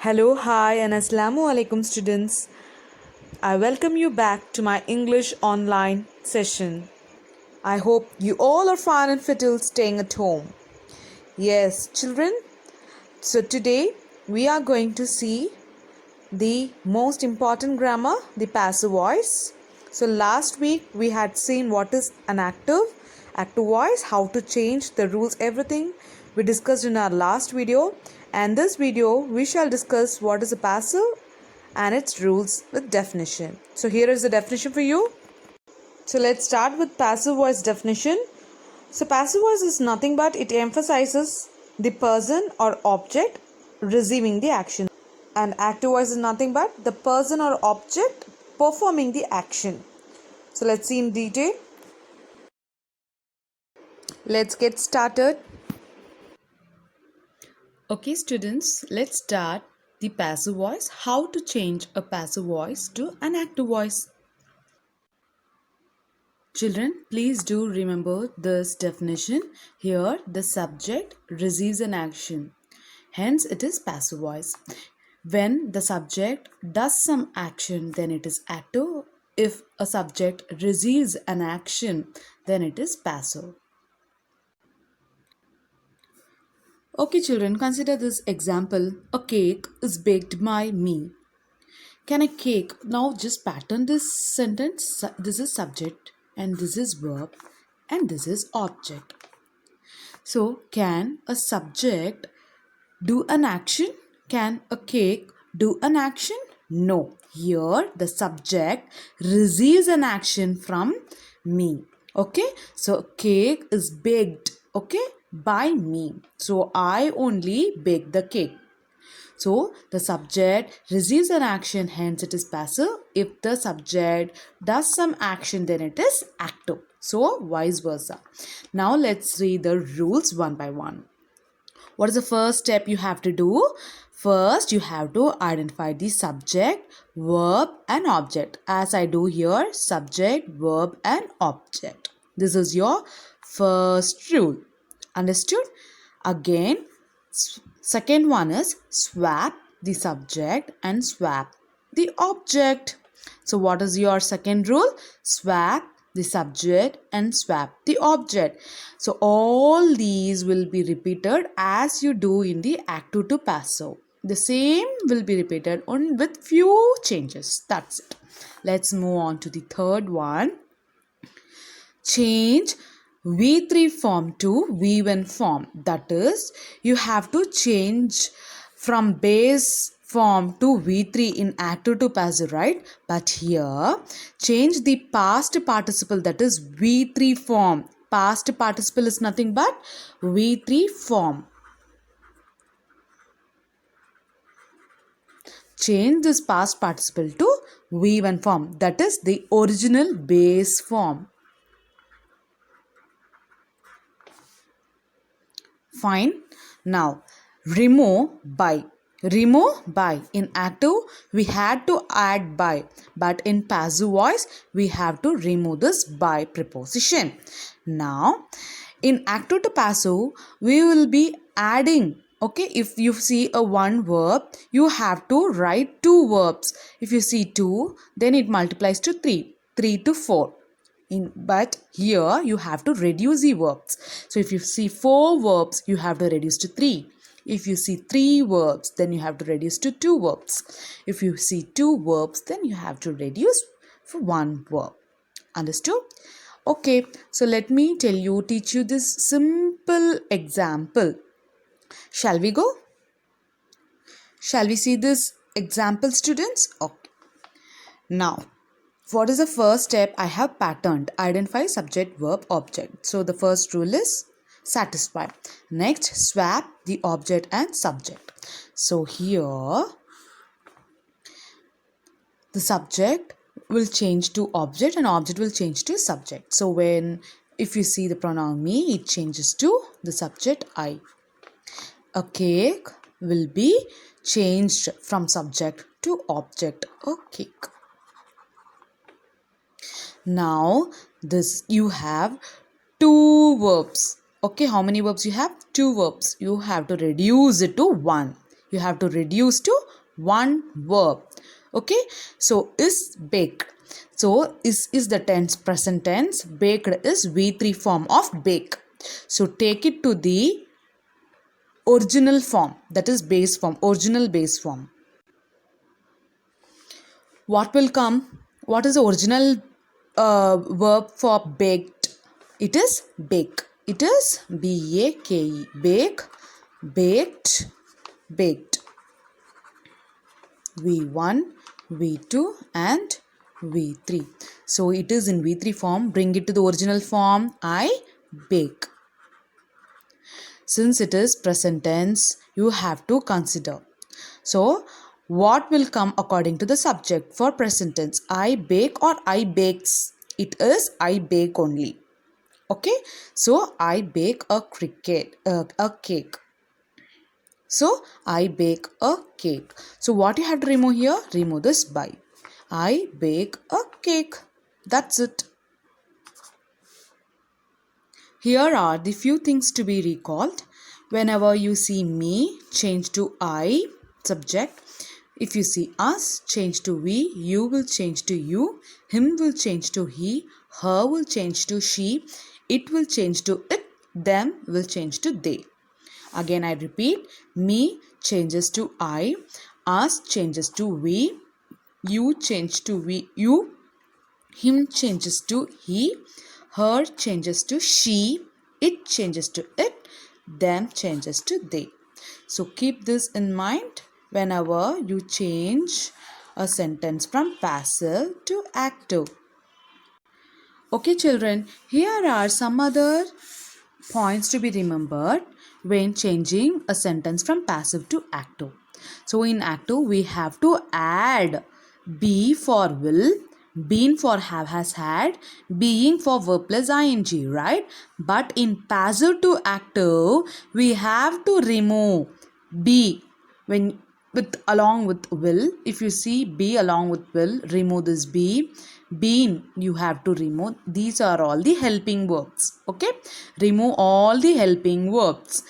Hello, hi, and Assalamu alaikum, students. I welcome you back to my English online session. I hope you all are fine and fit staying at home. Yes, children, so today we are going to see the most important grammar, the passive voice. So last week we had seen what is an active voice, how to change the rules, everything we discussed in our last video. And this video we shall discuss what is a passive and its rules with definition. So here is the definition for you. So let's start with passive voice definition. So passive voice is nothing but it emphasizes the person or object receiving the action. And active voice is nothing but the person or object performing the action. So let's see in detail. Let's get started. Okay, students, let's start the passive voice. How to change a passive voice to an active voice. Children, please do remember this definition. Here, the subject receives an action. Hence, it is passive voice. When the subject does some action, then it is active. If a subject receives an action, then it is passive. Okay, children, consider this example. A cake is baked by me. Can a cake, now just pattern this sentence. This is subject and this is verb and this is object. So, can a subject do an action? Can a cake do an action? No. Here the subject receives an action from me. Okay. So cake is baked. Okay. By me. So I only bake the cake. So the subject receives an action, hence it is passive. If the subject does some action, then it is active. So vice versa. Now let's read the rules one by one. What is the first step you have to do? First, you have to identify the subject, verb and object. As I do here, subject, verb and object. This is your first rule. Understood? Again, second one is swap the subject and swap the object. So what is your second rule? Swap the subject and swap the object. So all these will be repeated as you do in the active to passive. The same will be repeated on with few changes. That's it. Let's move on to the third one. Change V3 form to V1 form. That is, you have to change from base form to V3 in active to passive, right? But here, change the past participle, that is V3 form. Past participle is nothing but V3 form. Change this past participle to V1 form. That is the original base form. Fine. Now, remove by. Remove by. In active, we had to add by. But in passive voice, we have to remove this by preposition. Now, in active to passive, we will be adding. Okay, if you see a one verb, you have to write two verbs. If you see two, then it multiplies to 3. 3 to 4. But here you have to reduce the verbs. So if you see 4 verbs, you have to reduce to 3. If you see 3 verbs, then you have to reduce to 2 verbs. If you see 2 verbs, then you have to reduce for 1 verb. Understood? Okay, so let me teach you this simple example. Shall we go? Shall we see this example, students? Okay. Now, what is the first step? I have patterned. Identify subject, verb, object. So the first rule is satisfy. Next, swap the object and subject. So here, the subject will change to object and object will change to subject. So if you see the pronoun me, it changes to the subject I. A cake will be changed from subject to object. A cake. Now, you have 2 verbs. Okay, how many verbs you have? 2 verbs. You have to reduce it to 1. You have to reduce to one verb. Okay, so is baked. So is the tense present tense. Baked is V3 form of bake. So take it to the original form, that is base form, original base form. What will come? What is the original verb for baked? It is bake. It is B-A-K-E. Bake, baked, baked. V1, V2 and V3. So it is in V3 form. Bring it to the original form. I bake. Since it is present tense, you have to consider. So, what will come according to the subject for present tense? I bake or I bakes? It is I bake only. Okay. So, I bake a cake. So, I bake a cake. So, what you have to remove here? Remove this by. I bake a cake. That's it. Here are the few things to be recalled. Whenever you see me, change to I, subject. If you see us, change to we. You will change to you. Him will change to he. Her will change to she. It will change to it. Them will change to they. Again, I repeat. Me changes to I. Us changes to we. You change to you. Him changes to he. Her changes to she. It changes to it. Them changes to they. So keep this in mind whenever you change a sentence from passive to active. Okay, children, here are some other points to be remembered when changing a sentence from passive to active. So in active, we have to add be for will, been for have has had, being for verb plus ing, right? But in passive to active, we have to remove be when with along with will. If you see be along with will, remove this be. Been you have to remove. These are all the helping verbs. Okay, remove all the helping verbs.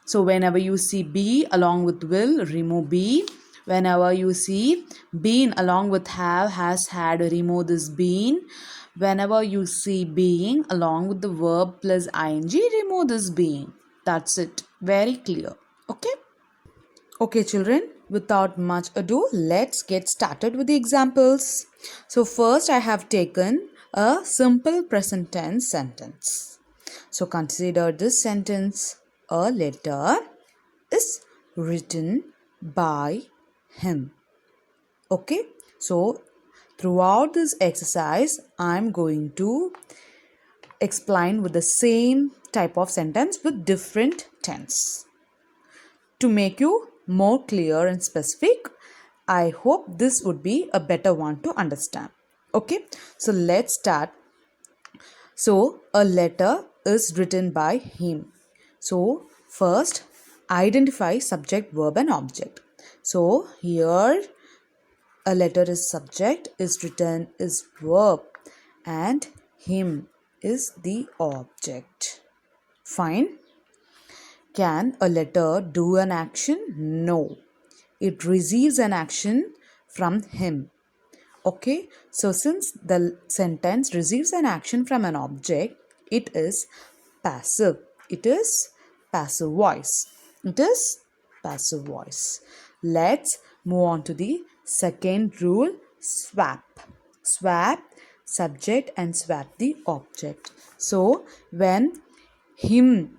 So whenever you see be along with will, remove be. Whenever you see been along with have, has, had, remove this been. Whenever you see being along with the verb plus ing, remove this being. That's it. Very clear. Okay. Okay, children, without much ado, let's get started with the examples. So first I have taken a simple present tense sentence. So consider this sentence. A letter is written by him. Okay, so throughout this exercise, I'm going to explain with the same type of sentence with different tense. To make you more clear and specific, I hope this would be a better one to understand. Okay, so let's start. So a letter is written by him. So first identify subject, verb and object. So here a letter is subject, is written is verb and him is the object. Fine. Can a letter do an action? No. It receives an action from him. Okay, so since the sentence receives an action from an object, it is passive. It is passive voice. It is passive voice. Let's move on to the second rule, swap. Swap subject and swap the object. So when him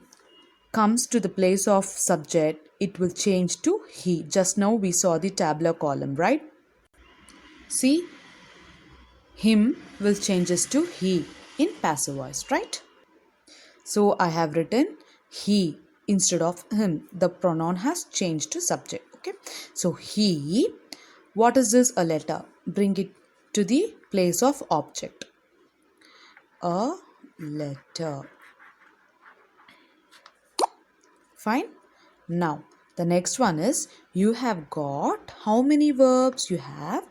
comes to the place of subject, it will change to he. Just now we saw the tabular column, right? See, him will changes to he in passive voice, right? So I have written he instead of him. The pronoun has changed to subject. Okay. So he, what is this? A letter. Bring it to the place of object. A letter. Fine. Now the next one is you have got how many verbs? You have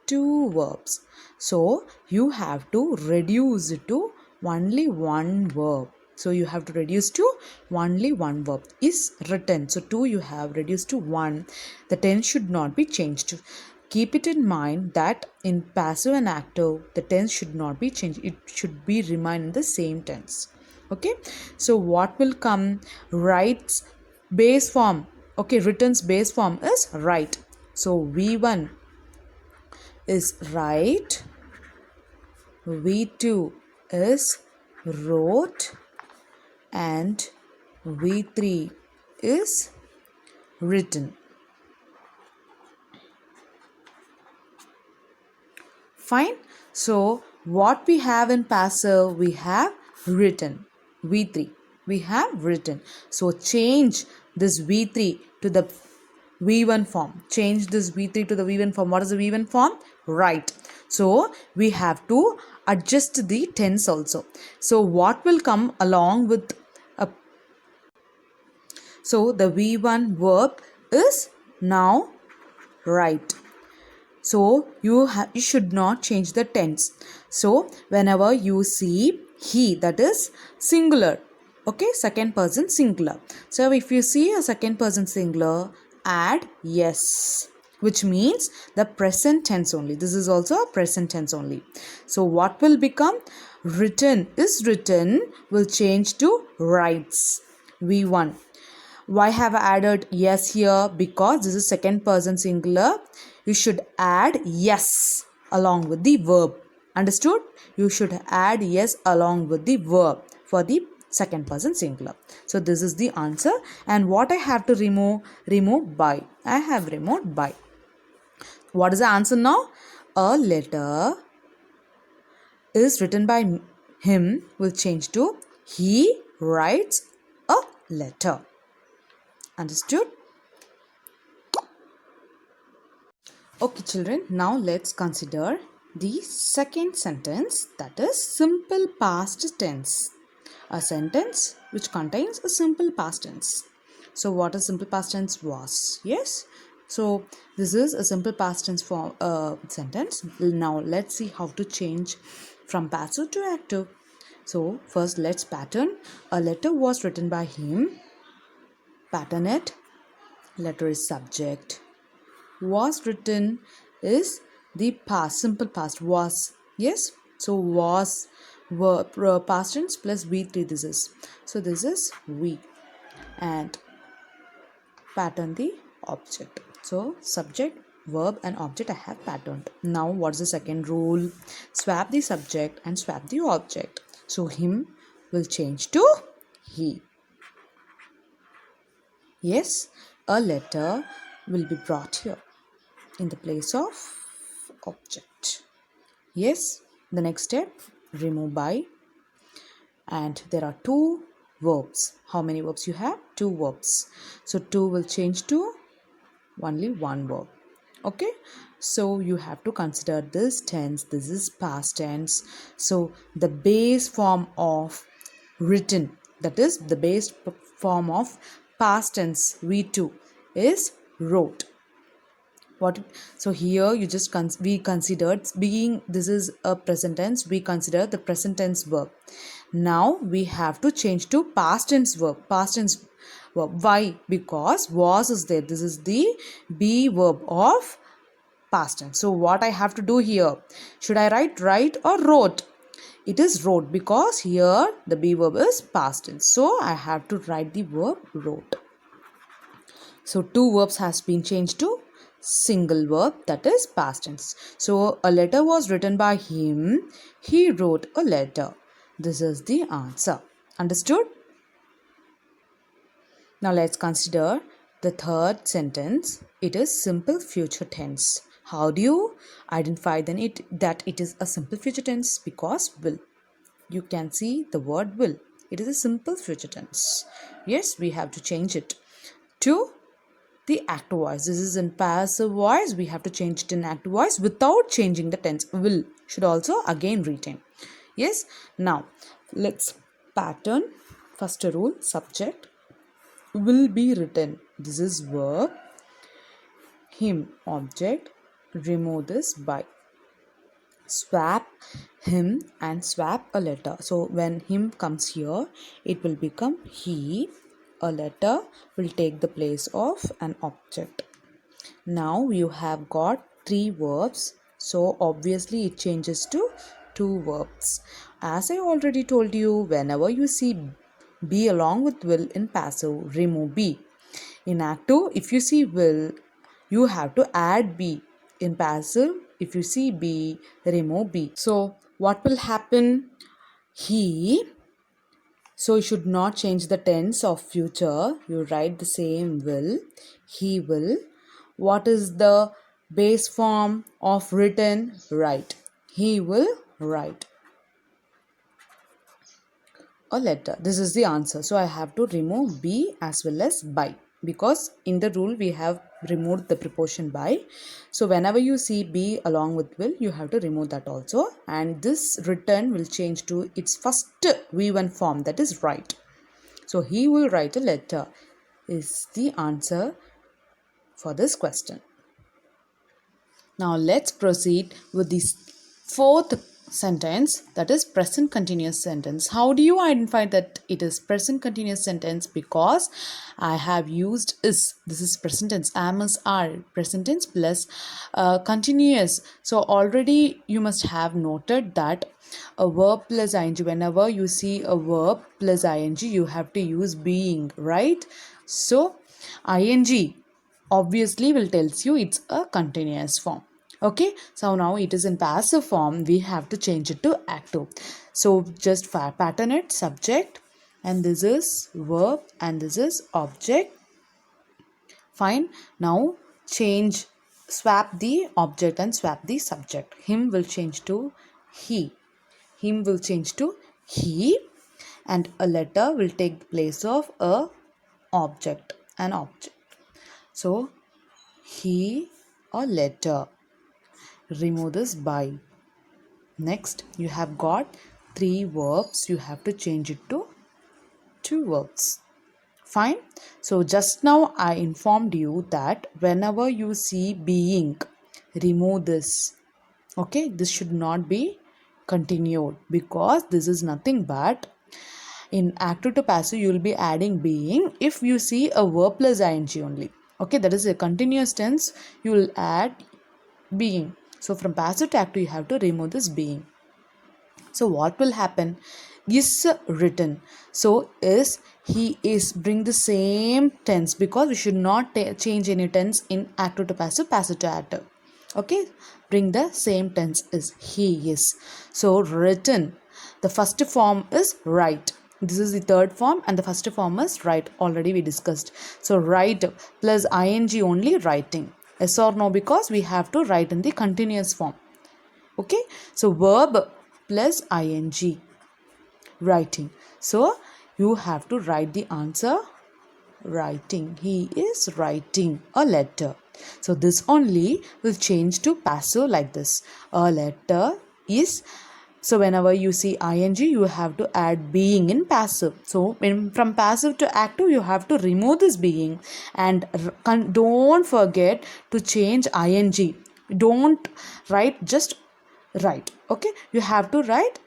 2 verbs. So you have to reduce it to only one verb. So you have to reduce to only one verb is written. So 2 you have reduced to 1. The tense should not be changed. Keep it in mind that in passive and active, the tense should not be changed. It should be remain in the same tense. Okay. So what will come? Writes base form. Okay. Written's base form is write. So V1 is write. V2 is wrote. And V3 is written. Fine. So what we have in passive, we have written. V3 we have written. So change this V3 to the V1 form. Change this V3 to the V1 form. What is the V1 form? Right. So we have to adjust the tense also. So what will come along with a, so the V1 verb is now right. So you should not change the tense. So whenever you see he, that is singular. Okay, second person singular. So if you see a second person singular, add yes, which means the present tense only. This is also a present tense only. So what will become? Written is written will change to writes. V1. Why have I added yes here? Because this is second person singular. You should add yes along with the verb. Understood? You should add yes along with the verb for the second person singular. So this is the answer. And what I have to remove? Remove by. I have removed by. What is the answer now? A letter is written by him will change to he writes a letter. Understood? Okay children, now let's consider the second sentence, that is simple past tense. A sentence which contains a simple past tense. So what is simple past tense? Was. Yes. So this is a simple past tense for sentence. Now let's see how to change from passive to active. So first let's pattern. A letter was written by him. Pattern it. Letter is subject. Was written is the past, simple past, was. Yes. So was verb past tense plus V3 this is. So this is V. And pattern the object. So subject, verb and object I have patterned. Now what's the second rule? Swap the subject and swap the object. So him will change to he. Yes, a letter will be brought here in the place of object. Yes, the next step, remove by. And there are two verbs. How many verbs you have? Two verbs. So 2 will change to only one verb. Okay, so you have to consider this tense. This is past tense. So the base form of written, that is the base form of past tense V2 is wrote. What? So here you just we considered being this is a present tense. We consider the present tense verb. Now we have to change to past tense verb. Past tense verb. Why? Because was is there. This is the be verb of past tense. So what I have to do here? Should I write or wrote? It is wrote because here the be verb is past tense. So I have to write the verb wrote. So two verbs has been changed to single verb, that is past tense. So a letter was written by him. He wrote a letter. This is the answer. Understood? Now let's consider the third sentence. It is simple future tense. How do you identify then that it is a simple future tense? Because will. You can see the word will. It is a simple future tense. Yes, we have to change it to the active voice. This is in passive voice. We have to change it in active voice without changing the tense. Will should also again retain. Yes. Now let's pattern. First rule, subject will be written. This is verb. Him object. Remove this by. swap him and swap a letter. So when him comes here, it will become he. A letter will take the place of an object. Now you have got three verbs, so obviously it changes to two verbs. As I already told you, whenever you see be along with will in passive, remove be. In active, if you see will, you have to add be. In passive, if you see be, remove be. So what will happen? He. So you should not change the tense of future. You write the same will. He will. What is the base form of written? Write. He will write a letter. This is the answer. So I have to remove be as well as by, because in the rule we have removed the preposition by. So whenever you see be along with will, you have to remove that also, and this written will change to its first V1 form, that is write. So he will write a letter is the answer for this question. Now let's proceed with the fourth sentence, that is present continuous sentence. How do you identify that it is present continuous sentence? Because I have used is. This is present tense. Am is are. Present tense plus continuous. So already you must have noted that a verb plus ing, whenever you see a verb plus ing, you have to use being, right? So ing obviously will tells you it's a continuous form. Okay, so now it is in passive form, we have to change it to active. So just pattern it, subject, and this is verb and this is object. Fine. Now change, swap the object and swap the subject. Him will change to he. Him will change to he, and a letter will take the place of a object, an object. So he, a letter. Remove this by. Next, you have got three verbs. You have to change it to two verbs. Fine. So just now I informed you that whenever you see being, remove this. Okay, this should not be continued, because this is nothing but in active to passive you will be adding being if you see a verb plus ing only. Okay, that is a continuous tense, you will add being. So from passive to active you have to remove this being. So what will happen? Is written. So is, he is, bring the same tense, because we should not change any tense in active to passive, passive to active. Okay, bring the same tense, is he is. So written, the first form is write. This is the third form and the first form is write, already we discussed. So write plus ing only, writing. Yes or no? Because we have to write in the continuous form. Okay, so verb plus ing, writing. So you have to write the answer, writing. He is writing a letter. So this only will change to passive like this. A letter is. So whenever you see ing, you have to add being in passive. So from passive to active, you have to remove this being, and don't forget to change ing. Don't write just write. Okay, you have to write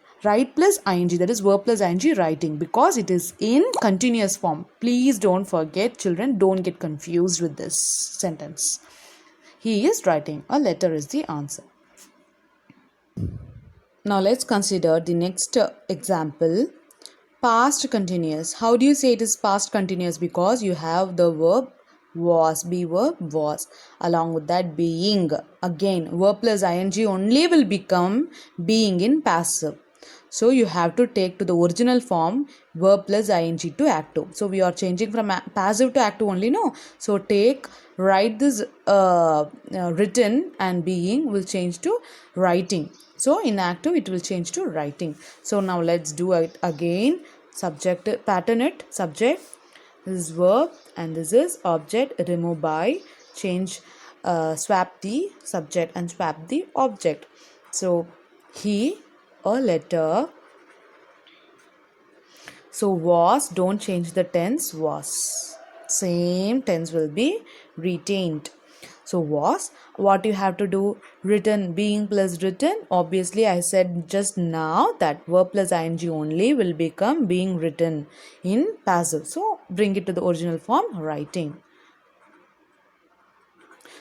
plus ing, that is verb plus ing, writing, because it is in continuous form. Please don't forget, children, don't get confused with this sentence. He is writing a letter is the answer. Now let's consider the next example, past continuous. How do you say it is past continuous? Because you have the verb was, be verb was, along with that being. Again, verb plus ing only will become being in passive. So you have to take to the original form verb plus ing to active. So we are changing from passive to active only, no? So write this written, and being will change to writing. So in active it will change to writing. So now let's do it again. Subject, pattern it, subject, this is verb and this is object, remove by, change, swap the subject and swap the object. So he, a letter. So was, don't change the tense, was. Same tense will be retained. So was, what you have to do, written, being plus written. Obviously I said just now that verb plus ing only will become being written in passive. So bring it to the original form, writing.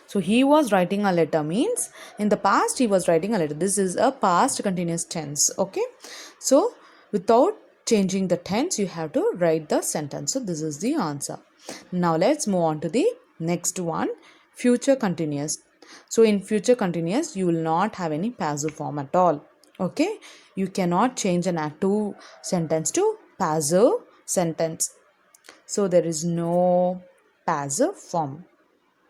So he was writing a letter means in the past he was writing a letter. This is a past continuous tense. Okay. So without changing the tense, you have to write the sentence. So this is the answer. Now let's move on to the next one, future continuous. So in future continuous, you will not have any passive form at all. Okay. You cannot change an active sentence to passive sentence. So there is no passive form.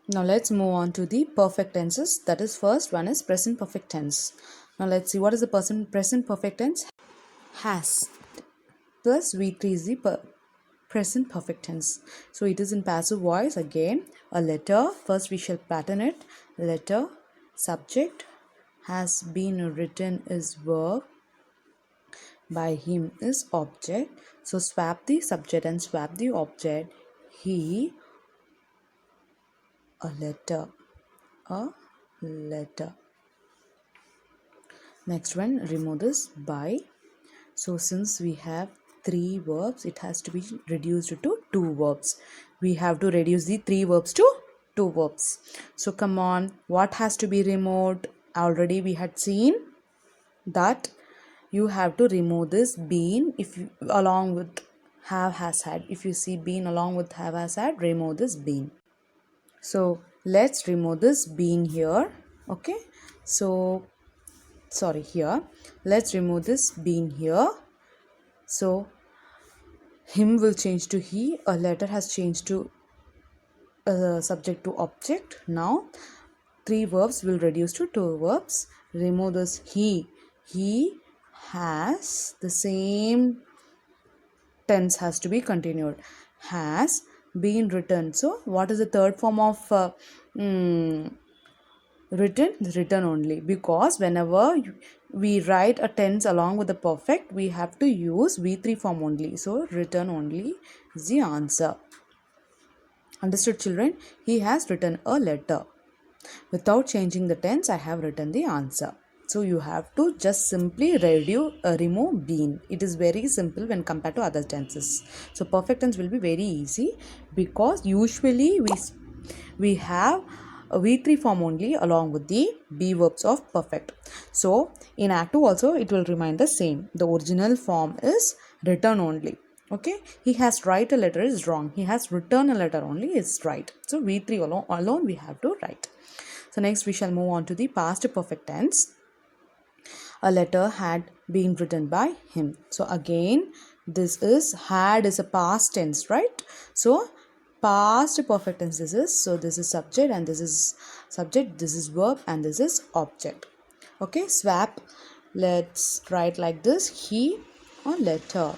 Now let's move on to the perfect tenses. That is, first one is present perfect tense. Now let's see what is the present perfect tense. Has plus V3 is the present perfect tense. So it is in passive voice. Again, a letter. First we shall pattern it. Letter, subject, has been written is verb, by him is object. So swap the subject and swap the object. He, a letter, a letter. Next one, remove this by. So since we have three verbs, it has to be reduced to two verbs. We have to reduce the three verbs to two verbs. So come on, what has to be removed? Already we had seen that you have to remove this been if you, along with have, has, had. If you see been along with have, has, had, remove this been. So let's remove this been here. Okay. So sorry, here let's remove this been here. So him will change to he, a letter has changed to subject to object. Now three verbs will reduce to two verbs. Remove this he has, the same tense has to be continued, has been written. So what is the third form of written only, because whenever we write a tense along with the perfect, we have to use V3 form only. So written only is the answer. Understood, children? He has written a letter. Without changing the tense, I have written the answer. So you have to just simply remove been. It is very simple when compared to other tenses. So perfect tense will be very easy, because usually we have a V3 form only along with the be verbs of perfect. So in Act 2 also it will remain the same. The original form is written only. Okay, he has write a letter is wrong. He has written a letter only is right. So V3 alone we have to write. So next we shall move on to the past perfect tense. A letter had been written by him. So again, this is had is a past tense, right? So past perfect tense this is. So this is subject and this is subject, this is verb and this is object. Okay, swap. Let's write like this, he, a letter.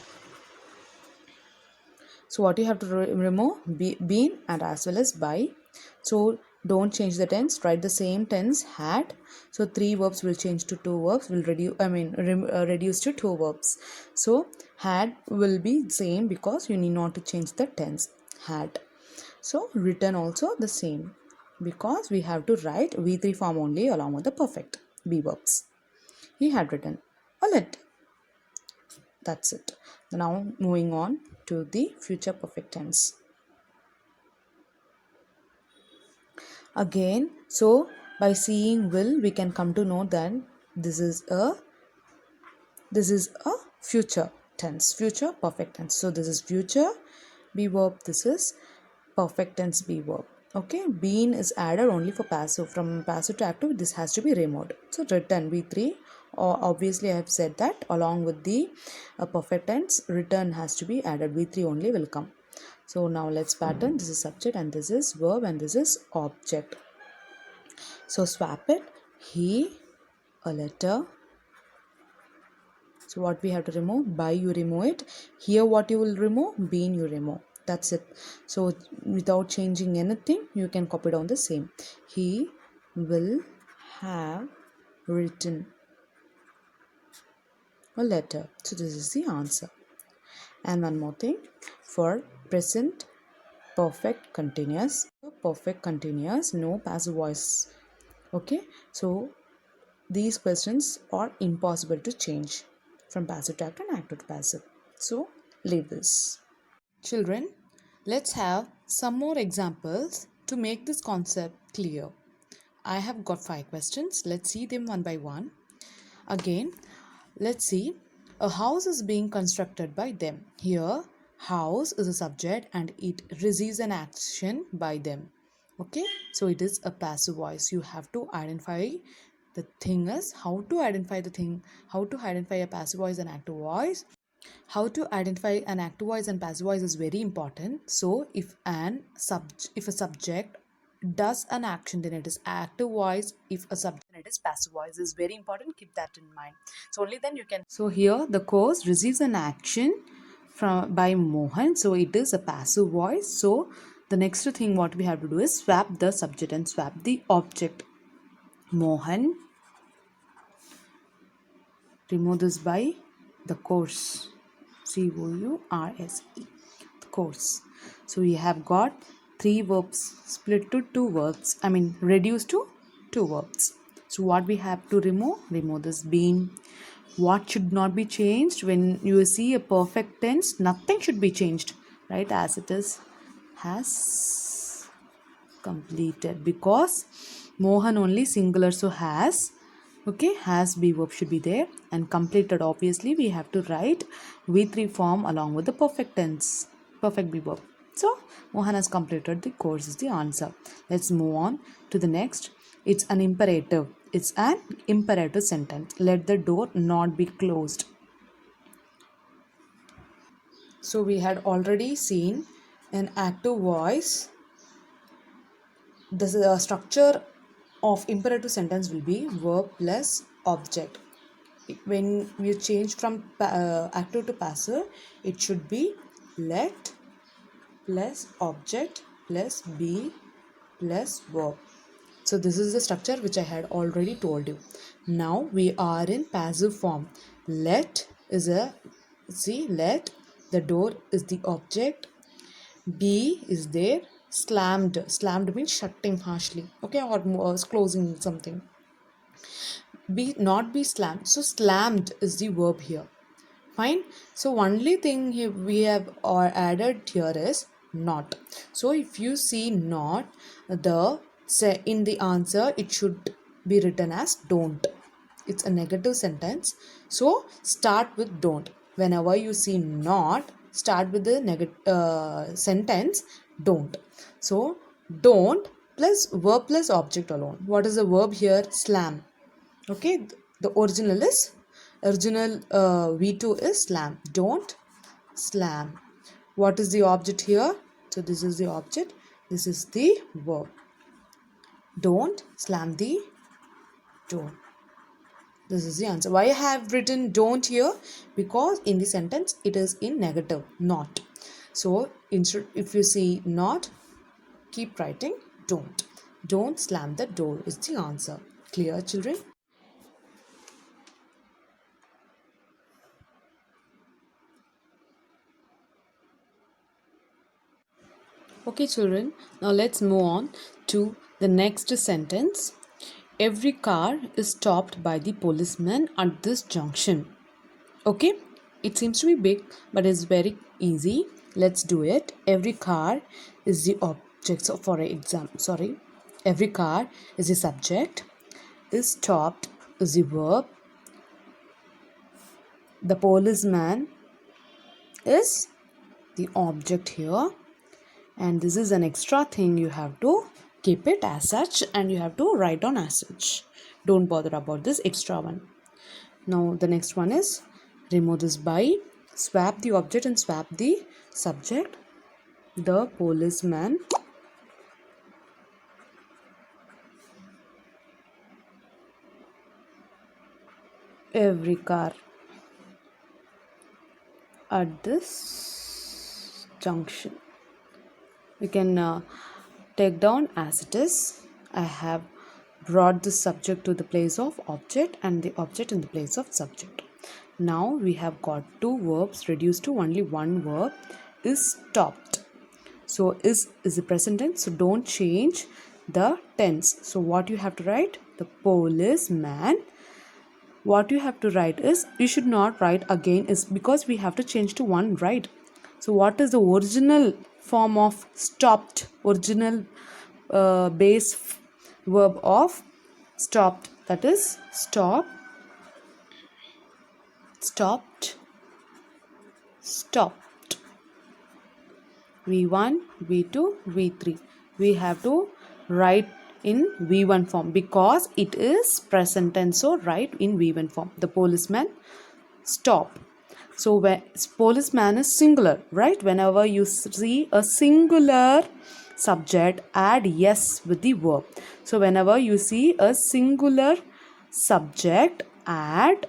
So what you have to remove been and as well as by. So don't change the tense, write the same tense had. So three verbs will change to two verbs, will reduce to two verbs. So had will be same because you need not to change the tense, had. So written also the same, because we have to write V3 form only along with the perfect be verbs. He had written a letter. That's it. Now moving on to the future perfect tense. Again, so by seeing will we can come to know that this is a future tense, future perfect tense. So this is future be verb, this is perfect tense be verb. Okay, been is added only for passive. From passive to active, this has to be removed. So written V3, or obviously I have said that along with the perfect tense, written has to be added. V3 only will come. So now let's pattern. This is subject and this is verb and this is object. So swap it. He, a letter. So what we have to remove? By you remove it. Here what you will remove? Been you remove. That's it. So without changing anything, you can copy down the same. He will have written a letter. So this is the answer. And one more thing, for present perfect continuous. Perfect continuous, no passive voice. Okay, so these questions are impossible to change from passive to active and active to passive. So leave this. Children, let's have some more examples to make this concept clear. I have got 5 questions. Let's see them one by one. Again, let's see. A house is being constructed by them. Here, house is a subject and it receives an action by them. Okay, so it is a passive voice. You have to identify the thing is how to identify the thing, how to identify a passive voice and active voice. How to identify an active voice and passive voice is very important. So if a subject does an action, then it is active voice. If a subject, then it is passive voice. Is very important. Keep that in mind. So only then you can. So here the course receives an action from by Mohan. So it is a passive voice. So the next thing what we have to do is swap the subject and swap the object. Mohan, remove this by the course. C-O-U-R-S-E. Course. So we have got 3 verbs split to 2 verbs. Reduced to 2 verbs. So what we have to remove? Remove this been. What should not be changed? When you see a perfect tense, nothing should be changed, right? As it is, has completed, because Mohan only singular, so has. Okay, has be verb should be there, and completed, obviously we have to write V3 form along with the perfect tense, perfect be verb. So Mohan has completed the course is the answer. Let's move on to the next. It's an imperative. It's an imperative sentence. Let the door not be closed. So we had already seen an active voice. The structure of imperative sentence will be verb plus object. When we change from active to passive, it should be let plus object plus be plus verb. So this is the structure which I had already told you. Now we are in passive form. Let is let, the door is the object, be is there, slammed means shutting harshly, okay, or closing something. Be not be slammed, so slammed is the verb here. Fine. So only thing we have or added here is not. So if you see not, the say in the answer it should be written as don't. It's a negative sentence, so start with don't. Whenever you see not, start with the negative sentence don't. So don't plus verb plus object alone. What is the verb here? Slam. Okay, the original V2 is slam. Don't slam. What is the object here? So this is the object, this is the verb. Don't slam the door. This is the answer. Why I have written don't here? Because in the sentence it is in negative, not. So instead, if you see not, keep writing don't. Don't slam the door is the answer. Clear, children? Okay, children, now let's move on to the next sentence. Every car is stopped by the policeman at this junction. Okay, it seems to be big, but it's very easy. Let's do it. Every car is the object. So, for example, every car is the subject. Is stopped is the verb. The policeman is the object here. And this is an extra thing, you have to keep it as such and you have to write on as such. Don't bother about this extra one. Now the next one is remove this by, swap the object and swap the subject. The policeman every car at this junction. We can take down as it is. I have brought the subject to the place of object and the object in the place of subject. Now we have got 2 verbs reduced to only one verb, is stopped. So is the present tense. So don't change the tense. So what you have to write? The policeman. What you have to write is, you should not write again, is because we have to change to one, right? So what is the original form of stopped, original base verb of stopped? That is stop, stopped, stopped. V1, V2, V3. We have to write in V1 form because it is present tense. So write in V1 form. The policeman stop. So when policeman is singular, right? Whenever you see a singular subject, add yes with the verb. So whenever you see a singular subject, add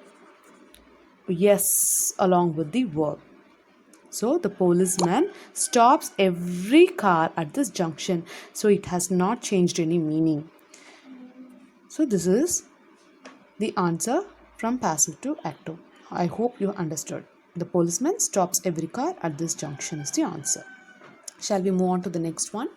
yes along with the verb. So the policeman stops every car at this junction. So it has not changed any meaning. So this is the answer from passive to active. I hope you understood. The policeman stops every car at this junction is the answer. Shall we move on to the next one?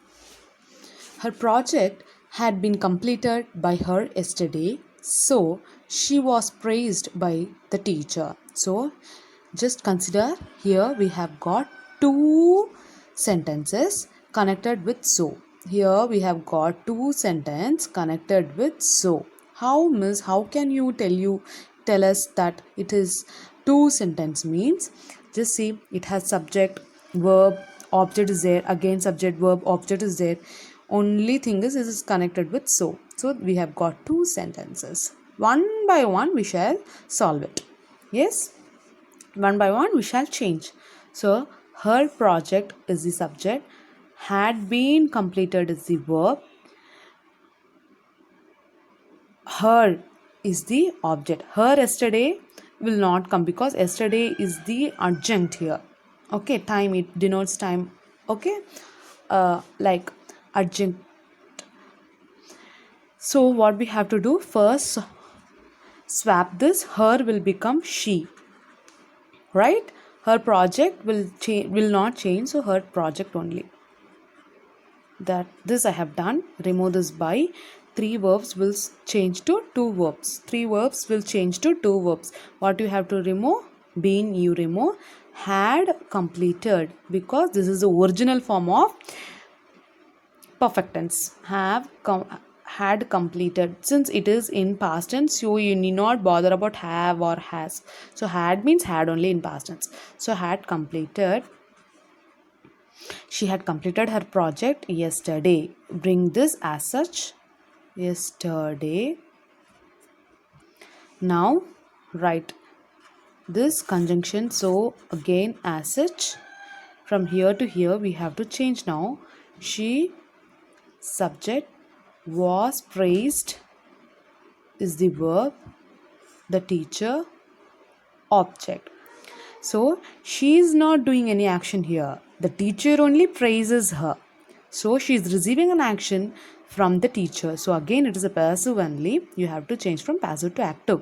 Her project had been completed by her yesterday, so she was praised by the teacher. So just consider, here we have got two sentences connected with so. Here we have got two sentences connected with so. How, miss, how can you tell us that it is two sentence? Means just see, it has subject, verb, object is there, again subject, verb, object is there. Only thing is, this is connected with so. So we have got two sentences. One by one we shall solve it. Yes, one by one we shall change. So her project is the subject, had been completed is the verb, her is the object. Her yesterday will not come because yesterday is the adjunct here. Okay, time, it denotes time. Okay, like adjunct. So what we have to do, first swap this, her will become she, right? Her project will not change, so her project only. That this I have done. Remove this by. Three verbs will change to two verbs. Three verbs will change to two verbs. What you have to remove? Been you remove. Had completed, because this is the original form of perfect tense. Had completed. Since it is in past tense, so you need not bother about have or has. So had means had only in past tense. So had completed. She had completed her project yesterday. Bring this as such. Yesterday. Now write this conjunction. So again as such. From here to here we have to change now. She, subject, was praised is the verb, the teacher, object. So she is not doing any action here. The teacher only praises her. So she is receiving an action from the teacher. So again it is a passive only. You have to change from passive to active.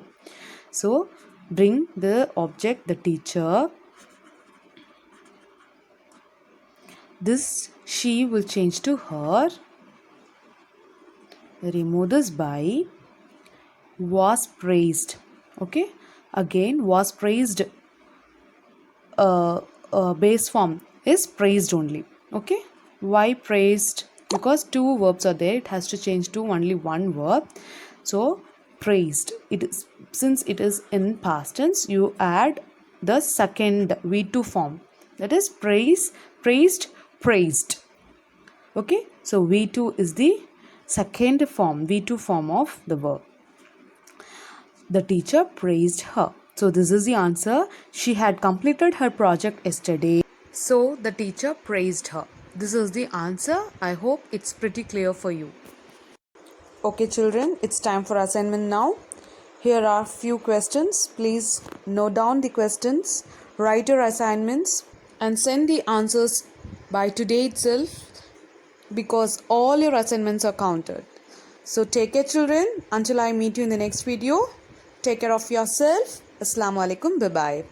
So bring the object, the teacher. This she will change to her. Remove this by. Was praised. Okay. Again was praised. Base form is praised only. Okay. Why praised? Because two verbs are there. It has to change to only one verb. So praised. It is, since it is in past tense, you add the second V2 form. That is praise, praised, praised. Okay. So V2 is the second form, V2 form of the verb. The teacher praised her. So this is the answer. She had completed her project yesterday. So the teacher praised her. This is the answer. I hope it's pretty clear for you. Okay children, it's time for assignment now. Here are few questions. Please note down the questions, write your assignments and send the answers by today itself, because all your assignments are counted. So take care children. Until I meet you in the next video, take care of yourself. Assalamu alaikum. Bye bye.